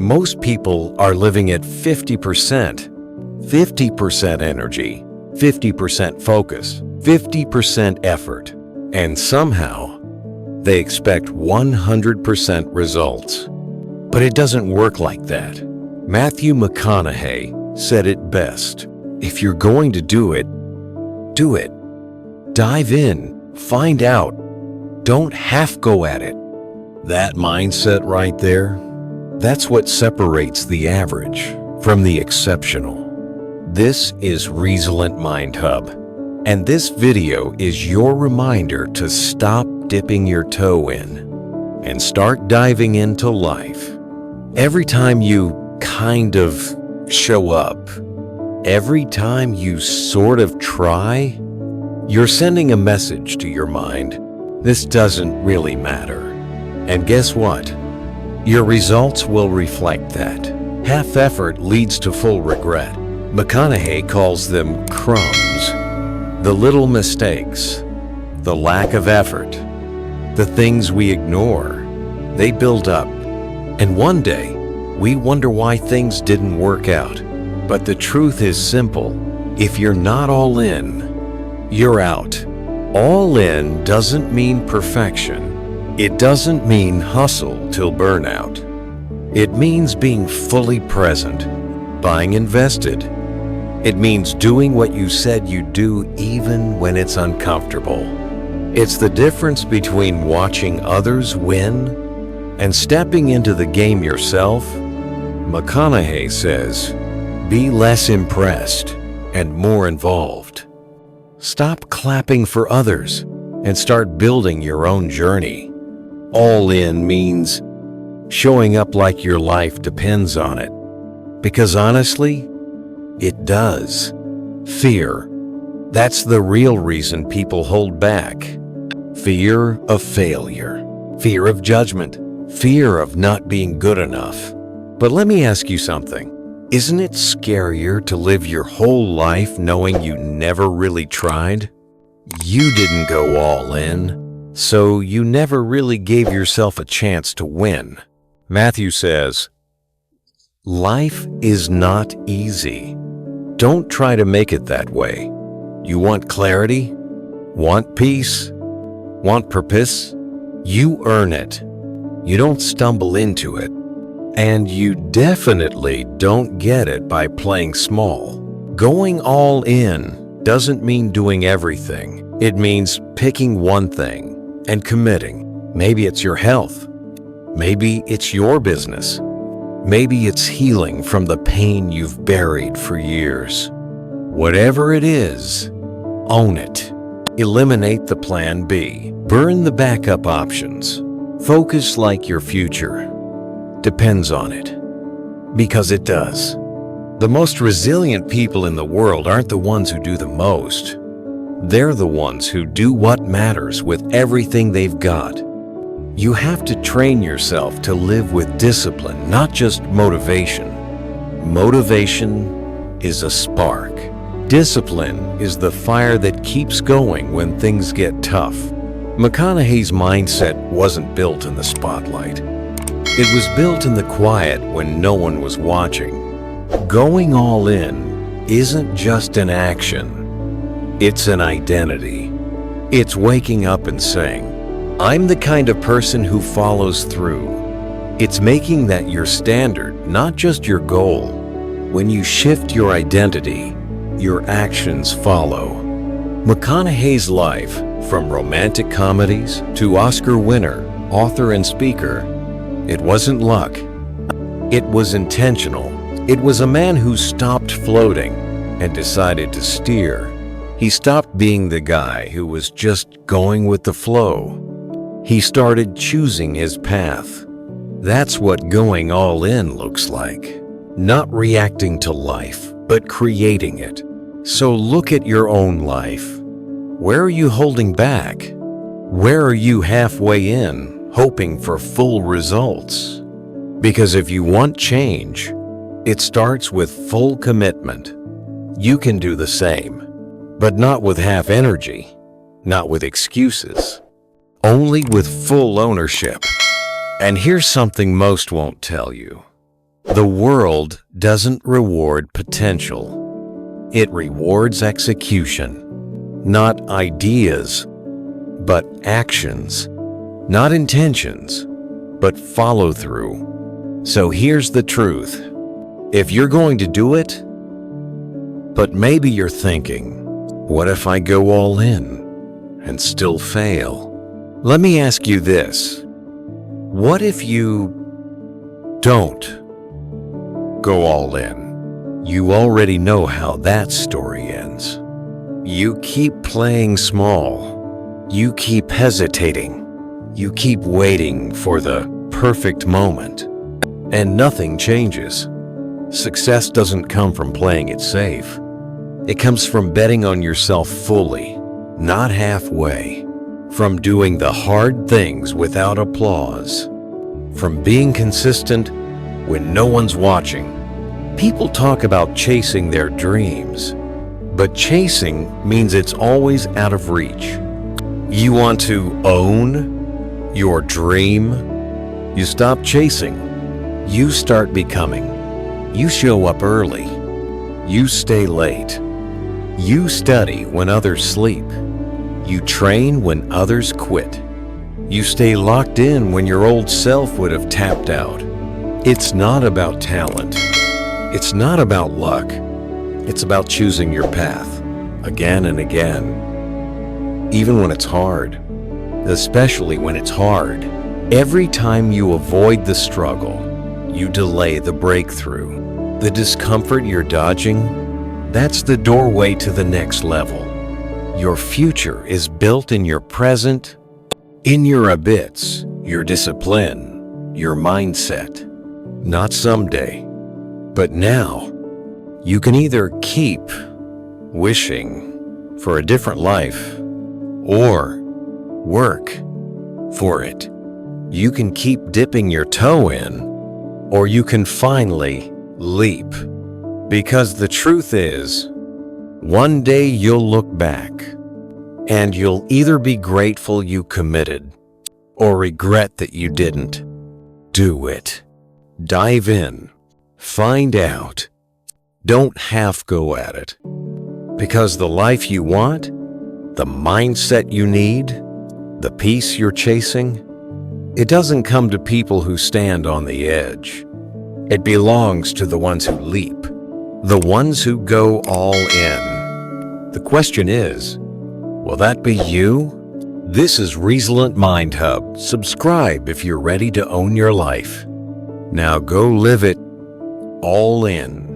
Most people are living at 50%. 50% energy, 50% focus, 50% effort, and somehow they expect 100% results. But it doesn't work like that. Matthew McConaughey said it best. If you're going to do it, do it. Dive in, find out. Don't half go at it. That mindset right there, that's what separates the average from the exceptional. This is Reasilent Mind Hub, and this video is your reminder to stop dipping your toe in and start diving into life. Every time you kind of show up, every time you sort of try, you're sending a message to your mind. This doesn't really matter. And guess what? Your results will reflect that. Half effort leads to full regret. McConaughey calls them crumbs. The little mistakes, the lack of effort, the things we ignore, they build up. And one day, we wonder why things didn't work out. But the truth is simple. If you're not all in, you're out. All in doesn't mean perfection. It doesn't mean hustle till burnout. It means being fully present, buying invested. It means doing what you said you'd do even when it's uncomfortable. It's the difference between watching others win and stepping into the game yourself. McConaughey says, be less impressed and more involved. Stop clapping for others and start building your own journey. All in means showing up like your life depends on it. Because honestly, it does. Fear. That's the real reason people hold back. Fear of failure. Fear of judgment. Fear of not being good enough. But let me ask you something. Isn't it scarier to live your whole life knowing you never really tried? You didn't go all in, so you never really gave yourself a chance to win. Matthew says, life is not easy. Don't try to make it that way. You want clarity? Want peace? Want purpose? You earn it. You don't stumble into it. And you definitely don't get it by playing small. Going all in doesn't mean doing everything. It means picking one thing and committing. Maybe it's your health. Maybe it's your business. Maybe it's healing from the pain you've buried for years. Whatever it is, own it. Eliminate the plan B. Burn the backup options. Focus like your future depends on it. Because it does. The most resilient people in the world aren't the ones who do the most. They're the ones who do what matters with everything they've got. You have to train yourself to live with discipline, not just motivation. Motivation is a spark. Discipline is the fire that keeps going when things get tough. McConaughey's mindset wasn't built in the spotlight. It was built in the quiet when no one was watching. Going all in isn't just an action. It's an identity. It's waking up and saying, I'm the kind of person who follows through. It's making that your standard, not just your goal. When you shift your identity, your actions follow. McConaughey's life, from romantic comedies to Oscar winner, author and speaker, it wasn't luck. It was intentional. It was a man who stopped floating and decided to steer. He stopped being the guy who was just going with the flow. He started choosing his path. That's what going all in looks like. Not reacting to life, but creating it. So look at your own life. Where are you holding back? Where are you halfway in, hoping for full results? Because if you want change, it starts with full commitment. You can do the same, but not with half energy, not with excuses. Only with full ownership. And here's something most won't tell you. The world doesn't reward potential. It rewards execution. Not ideas, but actions. Not intentions, but follow through. So here's the truth. If you're going to do it, but maybe you're thinking, what if I go all in and still fail? Let me ask you this. What if you don't go all in? You already know how that story ends. You keep playing small. You keep hesitating. You keep waiting for the perfect moment. And nothing changes. Success doesn't come from playing it safe. It comes from betting on yourself fully, not halfway. From doing the hard things without applause. From being consistent when no one's watching. People talk about chasing their dreams, but chasing means it's always out of reach. You want to own your dream? You stop chasing. You start becoming. You show up early. You stay late. You study when others sleep. You train when others quit. You stay locked in when your old self would have tapped out. It's not about talent. It's not about luck. It's about choosing your path again and again. Even when it's hard. Especially when it's hard. Every time you avoid the struggle, you delay the breakthrough. The discomfort you're dodging, that's the doorway to the next level. Your future is built in your present, in your habits, your discipline, your mindset. Not someday, but now. You can either keep wishing for a different life or work for it. You can keep dipping your toe in, or you can finally leap. Because the truth is, one day you'll look back, and you'll either be grateful you committed, or regret that you didn't. Do it. Dive in. Find out. Don't half go at it. Because the life you want, the mindset you need, the peace you're chasing, it doesn't come to people who stand on the edge. It belongs to the ones who leap, the ones who go all in. The question is, will that be you? This is Reasilent Mind Hub. Subscribe if you're ready to own your life. Now go live it all in.